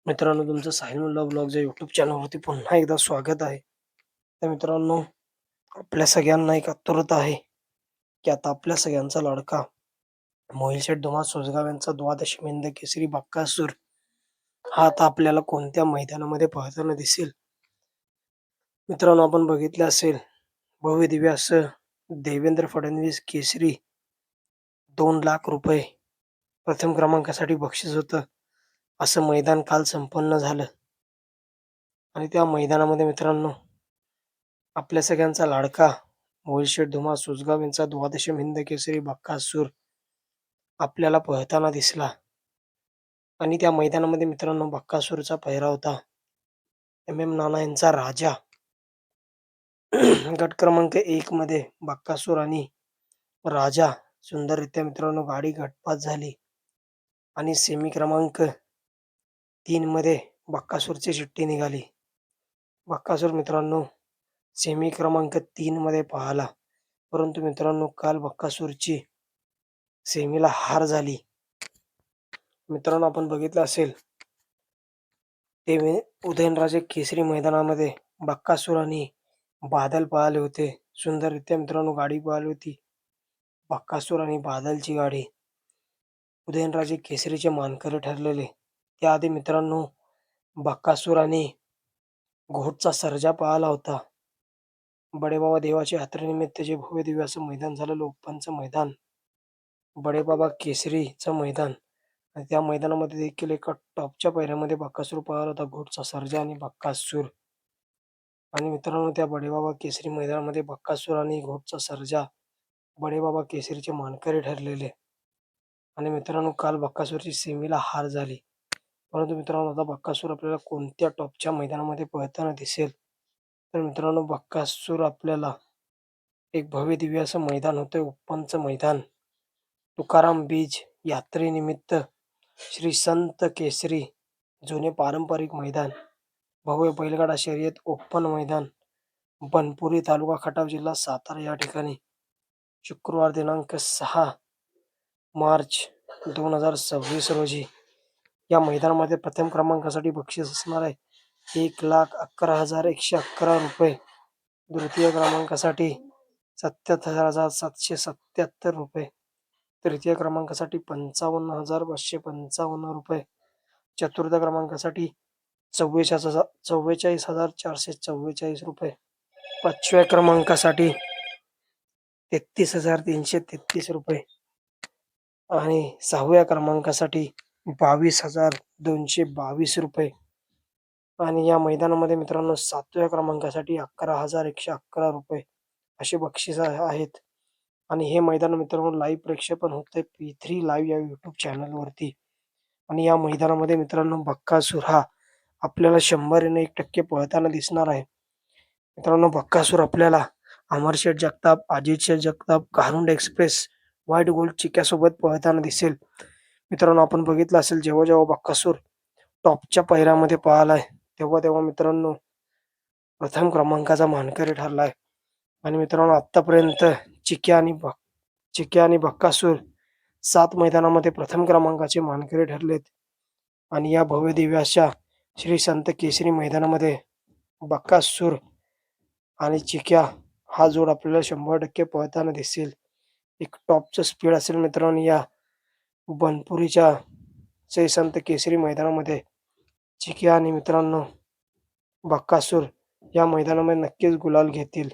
मित्रांनो, तुमचं साहिल मुल्ला ब्लॉगच्या यूट्यूब चॅनलवरती पुन्हा एकदा स्वागत आहे. तर मित्रांनो, आपल्या सगळ्यांना एक आतुरता आहे, की आता आपल्या सगळ्यांचा लाडका मोहिल शेठ धुमाळ सोजगाव यांचा द्वादशी हिंद केसरी बक्कासूर हा आता आपल्याला कोणत्या मैदानामध्ये पळताना दिसेल. मित्रांनो, आपण बघितले असेल, भव्य दिव्य असं देवेंद्र फडणवीस केसरी 2 लाख रुपये प्रथम क्रमांकासाठी बक्षीस होतं. असं मैदान काल संपन्न झालं आणि त्या मैदानामध्ये मित्रांनो, आपल्या सगळ्यांचा लाडका मोहिल शेठ धुमाळ सोजगाव यांचा द्वादशी हिंद केसरी बक्कासूर आपल्याला पळताना दिसला आणि त्या मैदानामध्ये मित्रांनो बक्कासूरचा पहिरा होता एम नाना यांचा राजा. गट क्रमांक 1 मध्ये बक्कासूर आणि राजा सुंदररित्या मित्रांनो गाडी गटपास झाली आणि सेमी क्रमांक 3 मध्ये बक्कासूरची चिठ्ठी निघाली. बक्कासूर मित्रांनो सेमी क्रमांक 3 मध्ये पळाला, परंतु मित्रांनो काल बक्कासूरची सेमीला हार झाली. मित्रांनो, आपण बघितलं असेल, ते उदयनराजे केसरी मैदानामध्ये बक्कासूर आणि बादल पळाले होते. सुंदररित्या मित्रांनो गाडी पळाली होती, बक्कासूर आणि बादलची गाडी. उदयनराजे केसरीचे मानकरी ठरलेले. त्याआधी मित्रांनो बक्कासूर आणि घोटचा सर्जा पळाला होता. बडेबाबा देवाच्या यात्रेनिमित्त जे भव्य दिव्य असं मैदान झालेलं, ओपनचं मैदान, बडेबाबा केसरीचं मैदान, आणि त्या मैदानामध्ये देखील एका टॉपच्या पायऱ्यामध्ये बक्कासूर पळाला होता, घोटचा सर्जा आणि बक्कासूर. आणि मित्रांनो त्या बडेबाबा केसरी मैदानामध्ये बक्कासूर आणि घोटचा सर्जा बडेबाबा केसरीचे मानकरी ठरलेले. आणि मित्रांनो काल बक्कासूरची सेमीला हार झाली, परंतु मित्रांनो आता बक्कासूर आपल्याला कोणत्या टॉपच्या मैदानामध्ये पळताना दिसेल. तर मित्रांनो बक्कासूर आपल्याला एक भव्य दिव्य असं मैदान होतं, ओपनचं मैदान, तुकाराम बीज यात्रेनिमित्त श्री संत केसरी जुने पारंपरिक मैदान, भव्य बैलगाडा शर्यत ओपन मैदान, बनपुरी तालुका खटाव जिल्हा सातारा या ठिकाणी शुक्रवार दिनांक 6 मार्च 2026 रोजी या मैदानामध्ये प्रथम क्रमांकासाठी बक्षीस असणार आहे 1,11,111 रुपये. द्वितीय क्रमांकासाठी 77,777 रुपये. तृतीय क्रमांकासाठी 55,555 रुपये. चतुर्थ क्रमांकासाठी 44,444 रुपये. पाचव्या क्रमांकासाठी 33,333 रुपये आणि 6व्या क्रमांकासाठी 22,222 रुपये. आणि या मैदानामध्ये मित्रांनो 7व्या क्रमांकासाठी 11,111 रुपये असे बक्षीस आहेत. आणि हे मैदान मित्रांनो लाईव्ह प्रक्षेपण होतंय P3 लाईव्ह या यूट्यूब चॅनलवरती. आणि या मैदानामध्ये मित्रांनो बक्कासूर हा आपल्याला 100% पळताना दिसणार आहे. मित्रांनो बक्कासूर आपल्याला अमरशेठ जगताप, अजितशेठ Jagtap, Karund express, white gold चिक्यासोबत पळताना दिसेल. मित्रांनो आपण बघितलं असेल, जेव्हा जेव्हा बक्कासूर टॉपच्या पायऱ्यामध्ये पळालाय तेव्हा तेव्हा मित्रांनो प्रथम क्रमांकाचा मानकरी ठरलाय. आणि मित्रांनो आतापर्यंत चिक्या आणि बक्कासूर 7 मैदानामध्ये प्रथम क्रमांकाचे मानकरी ठरलेत. आणि या भव्य दिव्य अशा श्री संत केसरी मैदानामध्ये बक्कासूर आणि चिक्या हा जोड आपल्याला 100% पळताना दिसेल. एक टॉपचं स्पीड असेल मित्रांनो या बनपुरीच्या श्री संत केसरी मैदानामध्ये. चिक्या आणि मित्रांनो बक्कासूर या मैदानामध्ये नक्कीच गुलाल घेतील.